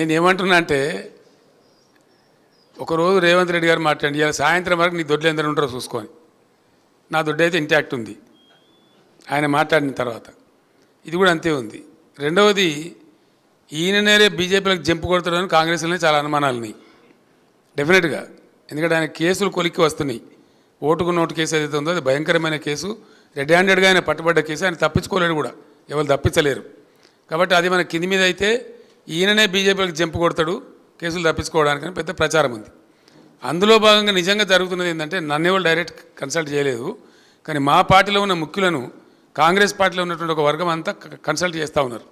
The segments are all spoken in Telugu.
నేను ఏమంటున్నా అంటే ఒకరోజు రేవంత్ రెడ్డి గారు మాట్లాడి ఇవాళ సాయంత్రం వరకు నీ దొడ్లు ఎందరూ ఉంటారో చూసుకొని నా దొడ్డు అయితే ఇంటాక్ట్ ఉంది ఆయన మాట్లాడిన తర్వాత ఇది కూడా అంతే ఉంది. రెండవది ఈయననే బీజేపీలకు జంపు కొడుతున్నారని కాంగ్రెస్లోనే చాలా అనుమానాలు ఉన్నాయి డెఫినెట్గా. ఎందుకంటే ఆయన కేసులు కొలిక్కి వస్తున్నాయి. ఓటుకు నోటు కేసు ఏదైతే ఉందో అది భయంకరమైన కేసు, రెడ్ హ్యాండెడ్గా ఆయన పట్టుబడ్డ కేసు. ఆయన తప్పించుకోలేడు కూడా, ఎవరు తప్పించలేరు. కాబట్టి అది మన కింది మీద అయితే ఈయననే బీజేపీలకు జంపు కొడతాడు కేసులు తప్పించుకోవడానికి పెద్ద ప్రచారం ఉంది. అందులో భాగంగా నిజంగా జరుగుతున్నది ఏంటంటే నన్ను ఎవరు డైరెక్ట్ కన్సల్ట్ చేయలేదు, కానీ మా పార్టీలో ఉన్న ముఖ్యులను కాంగ్రెస్ పార్టీలో ఉన్నటువంటి ఒక వర్గం అంతా కన్సల్ట్ చేస్తూ ఉన్నారు.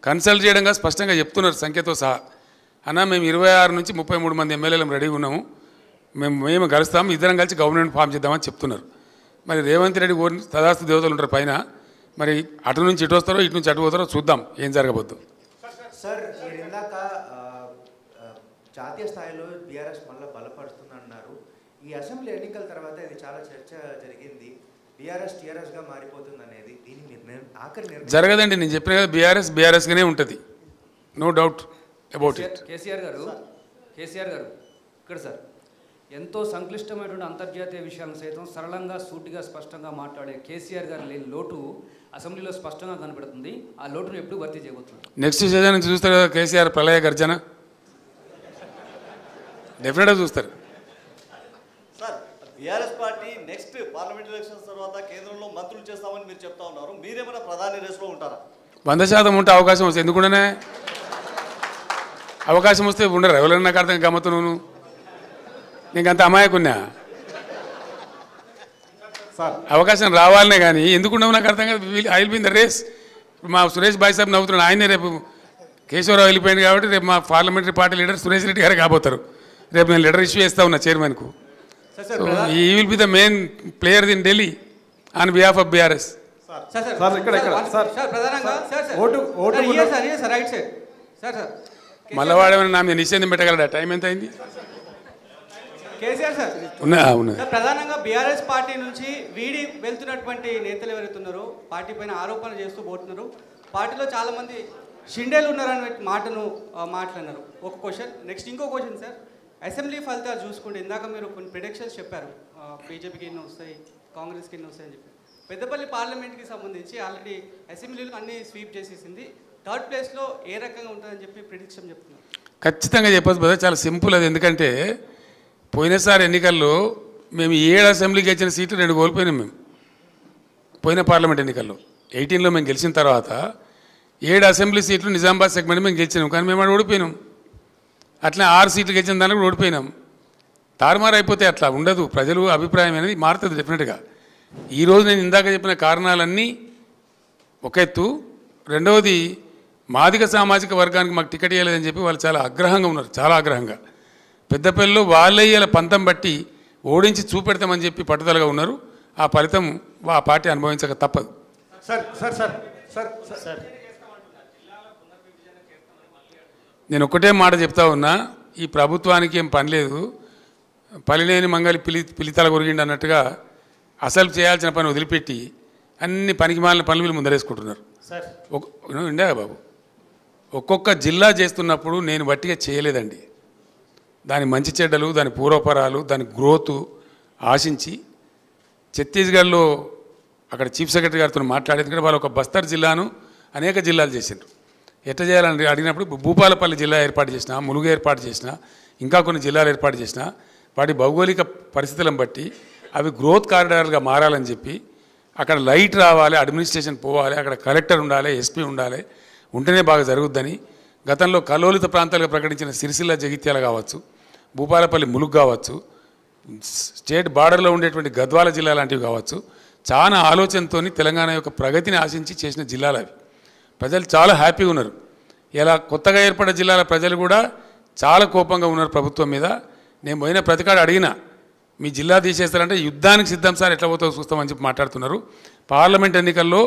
కన్సల్ట్ చేయడంగా స్పష్టంగా చెప్తున్నారు సంఖ్యతో సహా, అన్న మేము 26 నుంచి 33 మంది ఎమ్మెల్యేలు రెడీగా ఉన్నాము, మేము కలుస్తాము, ఇద్దరం కలిసి గవర్నమెంట్ ఫామ్ చేద్దామని చెప్తున్నారు. మరి రేవంత్ రెడ్డి తదాస్తు దేవతలు ఉంటారు పైన, మరి అటు నుంచి ఇటు వస్తారో ఇటు నుంచి అటు పోతారో చూద్దాం ఏం జరగబోద్దు. సార్ మీరు ఇందాక జాతీయ స్థాయిలో బీఆర్ఎస్ మళ్ళీ బలపడుతుందన్నారు. ఈ అసెంబ్లీ ఎన్నికల తర్వాత ఇది చాలా చర్చ జరిగింది, బీఆర్ఎస్ టీఆర్ఎస్గా మారిపోతుంది అనేది. దీని ఆఖరి జరగదండి, నేను చెప్పిన కదా బీఆర్ఎస్గానే ఉంటుంది, no doubt about it. KCR గారు ఇక్కడ సార్ ఎంతో సంక్లిష్టమైనటువంటి అంతర్జాతీయ విషయాలను సైతం సరళంగా సూటిగా స్పష్టంగా మాట్లాడే కేసీఆర్ గారు లేని లోటు అసెంబ్లీలో స్పష్టంగా కనబడుతుంది. ఆ లోటును ఎప్పుడు భర్తీ చేయబోతున్నారు? నెక్స్ట్ సీజన్ నుంచి చూస్తారు కదా కేసీఆర్ ప్రళయ గర్జన, డెఫినెట్గా చూస్తారు. Sir BRS party next parliament elections తర్వాత కేంద్రంలో మంత్రులు చేస్తామని మీరు చెప్తా ఉన్నారు, మీరేమైనా ప్రధాని రేసులో ఉంటారా? 100% ఉంటే అవకాశం వస్తే ఎందుకుండానే అవకాశం వస్తే ఉండరు ఎవరైనా. నాకు అర్థం గమ్మత్తు నువ్వు నీకు అంత అమాయకున్నా అవకాశం రావాలనే కానీ ఎందుకున్నావు నాకు అర్థం కాదు. I will be in the race. మా సురేష్ భాయ్ సాబ్ నవ్వుతున్నాడు, ఆయనే రేపు కేశవరావు వెళ్ళిపోయింది కాబట్టి రేపు మా parliamentary party leader Suresh Reddy గారు కాబోతారు. రేపు నేను లెటర్ ఇష్యూ చేస్తా ఉన్నా చైర్మన్కు. ఈ will be the main player in Delhi on behalf of BRS. మళ్ళీ వాడేమైనా నా మీద నిషేధం పెట్టగలడా? టైం ఎంత అయింది? కేసీఆర్ సార్ ప్రధానంగా బీఆర్ఎస్ పార్టీ నుంచి వీడి వెళ్తున్నటువంటి నేతలు ఎవరైతున్నారో పార్టీ పైన ఆరోపణలు చేస్తూ పోతున్నారు. పార్టీలో చాలా మంది షిండేలు ఉన్నారని మాటను మాట్లాడినారు. ఒక క్వశ్చన్. నెక్స్ట్ ఇంకో క్వశ్చన్ సార్, అసెంబ్లీ ఫలితాలు చూసుకుంటే ఇందాక మీరు కొన్ని ప్రిడిక్షన్స్ చెప్పారు, బీజేపీకి ఎన్ని వస్తాయి, కాంగ్రెస్కి ఎన్ని వస్తాయని చెప్పి. పెద్దపల్లి పార్లమెంట్కి సంబంధించి ఆల్రెడీ అసెంబ్లీలో అన్ని స్వీప్ చేసేసింది. థర్డ్ ప్లేస్లో ఏ రకంగా ఉంటుందని చెప్పి ప్రిడిక్షన్ చెప్తున్నారు. ఖచ్చితంగా చెప్పచ్చు బ్రదర్, చాలా సింపుల్ అది. ఎందుకంటే పోయినసారి ఎన్నికల్లో మేము 7 అసెంబ్లీకి గెలిచిన సీట్లు 2 కోల్పోయినాం. మేము పోయిన పార్లమెంట్ ఎన్నికల్లో 18లో మేము గెలిచిన తర్వాత 7 అసెంబ్లీ సీట్లు నిజామాబాద్ సెగ్మెంట్ మేము గెలిచినాం, కానీ మేము అక్కడ ఓడిపోయినాం. అట్లా 6 సీట్లు గెలిచిన దానికి కూడా ఓడిపోయినాం. తారుమారు అయిపోతే అట్లా ఉండదు, ప్రజలు అభిప్రాయం అనేది మారుతుంది డెఫినెట్గా. ఈరోజు నేను ఇందాక చెప్పిన కారణాలన్నీ ఒక ఎత్తు. రెండవది మాదిగ సామాజిక వర్గానికి మాకు టికెట్ ఇవ్వలేదని చెప్పి వాళ్ళు చాలా ఆగ్రహంగా ఉన్నారు, చాలా ఆగ్రహంగా. పెద్దపల్లిలో వాళ్ళయ్యేల పంతం బట్టి ఓడించి చూపెడతామని చెప్పి పట్టుదలగా ఉన్నారు. ఆ ఫలితం ఆ పార్టీ అనుభవించక తప్పదు. నేను ఒకటే మాట చెప్తా ఉన్నా, ఈ ప్రభుత్వానికి ఏం పని లేదు, పలిలేని మంగళి పిలితల కొరిగిండి అన్నట్టుగా అసలు చేయాల్సిన పని వదిలిపెట్టి అన్ని పనికిమాలిన పనులు వీళ్ళు ముందరేసుకుంటున్నారు. ఉండే బాబు, ఒక్కొక్క జిల్లా చేస్తున్నప్పుడు నేను బట్టిగా చేయలేదండి. దాని మంచి చెడ్డలు, దాని పూర్వపరాలు, దాని గ్రోత్ ఆశించి ఛత్తీస్గఢ్లో అక్కడ చీఫ్ సెక్రటరీ గారితో మాట్లాడేది. ఎందుకంటే వాళ్ళు ఒక బస్తర్ జిల్లాను అనేక జిల్లాలు చేసిండ్రు. ఎట్లా చేయాలని అడిగినప్పుడు భూపాలపల్లి జిల్లా ఏర్పాటు చేసిన, ములుగు ఏర్పాటు చేసిన, ఇంకా కొన్ని జిల్లాలు ఏర్పాటు చేసిన, వాటి భౌగోళిక పరిస్థితులను బట్టి అవి గ్రోత్ కారిడార్లుగా మారాలని చెప్పి అక్కడ లైట్ రావాలి, అడ్మినిస్ట్రేషన్ పోవాలి, అక్కడ కలెక్టర్ ఉండాలి, ఎస్పీ ఉండాలి, ఉంటేనే బాగా జరుగుద్దని గతంలో కలోలిత ప్రాంతాలుగా ప్రకటించిన సిరిసిల్ల జగిత్యాల కావచ్చు, భూపాలపల్లి ములుగు కావచ్చు, స్టేట్ బార్డర్లో ఉండేటువంటి గద్వాల జిల్లా లాంటివి కావచ్చు, చాలా ఆలోచనతో తెలంగాణ యొక్క ప్రగతిని ఆశించి చేసిన జిల్లాలు అవి. ప్రజలు చాలా హ్యాపీగా ఉన్నారు. ఇలా కొత్తగా ఏర్పడ్డ జిల్లాల ప్రజలు కూడా చాలా కోపంగా ఉన్నారు ప్రభుత్వం మీద. నేను పోయిన ప్రతికాడ అడిగినా, మీ జిల్లా తీసేస్తారంటే యుద్ధానికి సిద్ధం సార్, ఎట్లా పోతావు చూస్తామని చెప్పి మాట్లాడుతున్నారు. పార్లమెంట్ ఎన్నికల్లో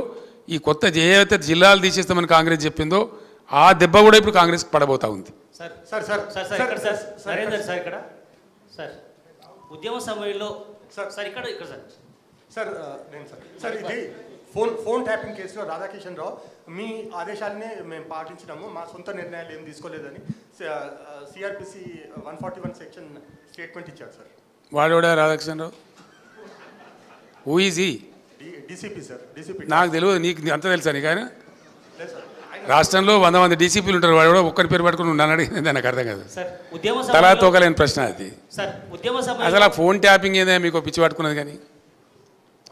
ఈ కొత్త ఏవైతే జిల్లాలు తీసేస్తామని కాంగ్రెస్ చెప్పిందో ఆ దెబ్బ కూడా ఇప్పుడు కాంగ్రెస్ పడబోతా ఉంది. ఇక్కడ సార్ ఉద్యమ సమయంలో సార్ ఇది ఫోన్ ట్యాపింగ్ కేసులో రాధాకిషన్ రావు మీ ఆదేశాలనే మేము పాటించినాము, మా సొంత నిర్ణయాలు ఏం తీసుకోలేదని సిఆర్పిసి 141 సెక్షన్ స్టేట్మెంట్ ఇచ్చారు సార్. వాడోడా Radhakrishna Rao? Who is he? DCP sir, DCP. నాకు తెలియదు, నీకు అంత తెలుసా నీకు? ఆయన లేదు సార్. రాష్ట్రంలో 100 మంది డీసీపీలు ఉంటారు, వాడు కూడా ఒక్కరి పేరు పట్టుకుని నన్ను అడిగింది, నాకు అర్థం కాదు. సార్ ఉద్యమ తలా సమయంలో తోకలేని ప్రశ్న అది. సార్ ఉద్యమ సమయంలో అసలు ఆ ఫోన్ ట్యాపింగ్ ఏదో మీకు పిచ్చి పట్టుకున్నది. కానీ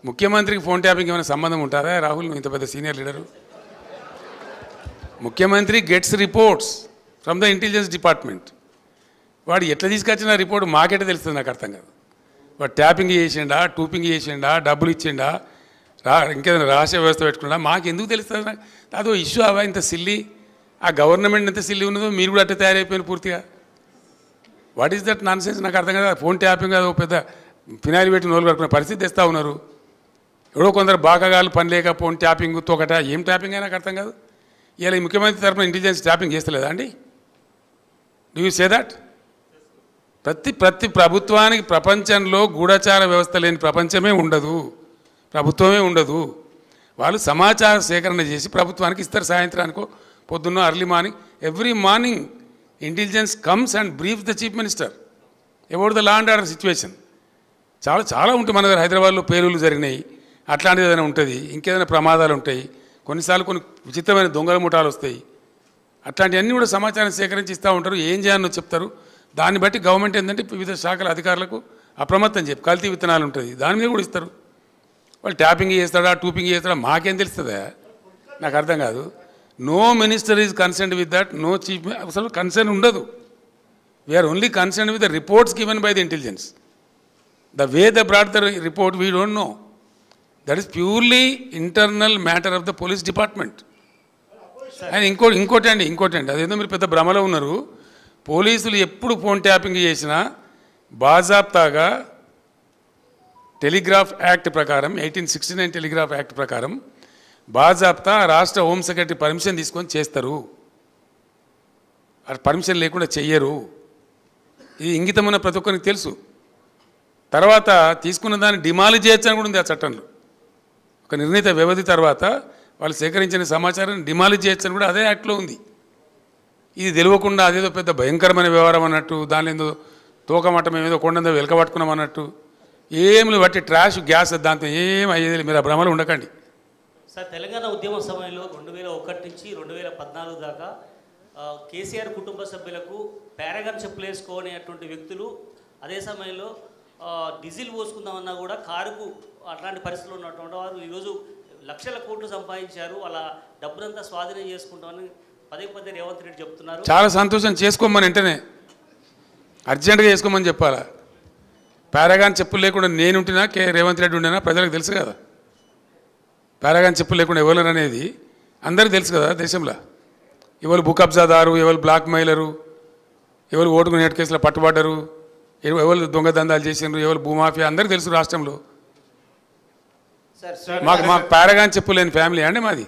ముఖ్యమంత్రికి ఫోన్ ట్యాపింగ్ ఏమైనా సంబంధం ఉంటారా? రాహుల్, నువ్వు ఇంత పెద్ద సీనియర్ లీడరు. ముఖ్యమంత్రి gets reports from the intelligence department. వాడు ఎట్లా తీసుకొచ్చిన రిపోర్ట్ మాకెట్లా తెలుస్తుంది? నాకు అర్థం కాదు. వాడు ట్యాపింగ్ చేసిండా, టూపింగ్ చేసిండా, డబ్బులు ఇచ్చిండా, ఇంకేదైనా రహస్య వ్యవస్థ పెట్టుకున్నా మాకు ఎందుకు తెలుస్తుంది? నాకు అదో ఇష్యూ అవా ఇంత సిల్లి. ఆ గవర్నమెంట్ ఎంత సిల్లి ఉన్నదో మీరు కూడా అట్లా తయారైపోయిన పూర్తిగా. What is that non sense? నాకు అర్థం కదా. ఫోన్ ట్యాపింగ్ అదో పెద్ద ఫినాయిల్ పెట్టి నోలు కట్టుకునే పరిస్థితి తెస్తూ ఉన్నారు. ఎవడో కొందరు బాగాగాలు పని లేక ఫోన్ ట్యాపింగ్ తోకట, ఏం ట్యాపింగ్ అయినా నాకు అర్థం కాదు. ఇలా ఈ ముఖ్యమంత్రి తరఫున ఇంటెలిజెన్స్ ట్యాపింగ్ చేస్తలేదా అండి? Do you say that? ప్రతి ప్రభుత్వానికి ప్రపంచంలో గూఢచార వ్యవస్థ లేని ప్రపంచమే ఉండదు, ప్రభుత్వమే ఉండదు. వాళ్ళు సమాచార సేకరణ చేసి ప్రభుత్వానికి ఇస్తారు. సాయంత్రానికో పొద్దున్న early morning, every morning intelligence comes and brief the chief minister about the law and order situation. చాలా ఉంటాయి మన దగ్గర. హైదరాబాద్లో పేలుళ్ళు జరిగినాయి, అట్లాంటిది ఏదైనా ఉంటుంది, ఇంకేదైనా ప్రమాదాలు ఉంటాయి, కొన్నిసార్లు కొన్ని విచిత్రమైన దొంగల ముఠాలు వస్తాయి. అట్లాంటివన్నీ కూడా సమాచారం సేకరించి ఇస్తూ ఉంటారు. ఏం చేయాలో చెప్తారు. దాన్ని బట్టి గవర్నమెంట్ ఏంటంటే వివిధ శాఖల అధికారులకు అప్రమత్తం చెప్పి కల్తీ విత్తనాలు ఉంటుంది, దాని మీద కూడా ఇస్తారు. వాళ్ళు ట్యాపింగ్ చేస్తాడా, టూపింగ్ చేస్తాడా మాకేం తెలుస్తుందా? నాకు అర్థం కాదు. No minister is concerned with that, no chief. అసలు కన్సర్న్ ఉండదు. We're only concerned with the reports given by the intelligence. The way they brought the report, we don't know. That is purely internal matter of the police department. And ఇంకోటి అండి, అదేదో మీరు పెద్ద భ్రమలో ఉన్నారు. పోలీసులు ఎప్పుడు ఫోన్ ట్యాపింగ్ చేసినా బాజాప్తాగా టెలిగ్రాఫ్ యాక్ట్ ప్రకారం, 1869 టెలిగ్రాఫ్ యాక్ట్ ప్రకారం బాజాప్తా రాష్ట్ర హోమ్ సెక్రటరీ పర్మిషన్ తీసుకొని చేస్తారు. పర్మిషన్ లేకుండా చెయ్యరు. ఇది ఇంగితమైన ప్రతి ఒక్కరికి తెలుసు. తర్వాత తీసుకున్న దాన్ని డిమాలిజ్ చేయొచ్చని కూడా ఉంది ఆ చట్టంలో. ఒక నిర్ణీత వ్యవధి తర్వాత వాళ్ళు సేకరించిన సమాచారాన్ని డిమాలిజ్ చేయొచ్చని కూడా అదే యాక్ట్లో ఉంది. ఇది తెలియకుండా అదేదో పెద్ద భయంకరమైన వ్యవహారం అన్నట్టు, దానిలో ఏదో తోకమట్టం ఏదో కొండందో వెలకబట్టుకున్నాం అన్నట్టు ఏమి బట్టి ట్రాష్ గ్యాస్ దాంతో ఏం అయ్యేది. మీరు ఆ భ్రమలు ఉండకండి. సార్ తెలంగాణ ఉద్యమ సమయంలో 2001 నుంచి 2014 దాకా కేసీఆర్ కుటుంబ సభ్యులకు పారాగాన్ చెప్పులు వేసుకోనేటువంటి వ్యక్తులు అదే సమయంలో డీజిల్ పోసుకుందామన్నా కూడా కారుకు అట్లాంటి పరిస్థితులు ఉన్నటువంటి వారు ఈరోజు లక్షల కోట్లు సంపాదించారు. వాళ్ళ డబ్బునంతా స్వాధీనం చేసుకుంటామని పదే రేవంత్ రెడ్డి చెప్తున్నారు. చాలా సంతోషం. చేసుకోమని వెంటనే అర్జెంటుగా చేసుకోమని చెప్పాలా? పారాగాన్ చెప్పులు లేకుండా నేనుంటున్నా, రేవంత్ రెడ్డి ఉండినా ప్రజలకు తెలుసు కదా. పారాగాన్ చెప్పులు లేకుండా ఎవరు అనేది అందరికీ తెలుసు కదా దేశంలో. ఎవరు భూ కబ్జాదారు, ఎవరు బ్లాక్ మెయిలరు, ఎవరు ఓటుకు నేటి కేసులో పట్టుబడ్డరు, ఎవరు దొంగదందాలు చేసినారు, ఎవరు భూమాఫియా అందరికీ తెలుసు రాష్ట్రంలో. మాకు పారాగాన్ చెప్పులు లేని ఫ్యామిలీ అండి మాది.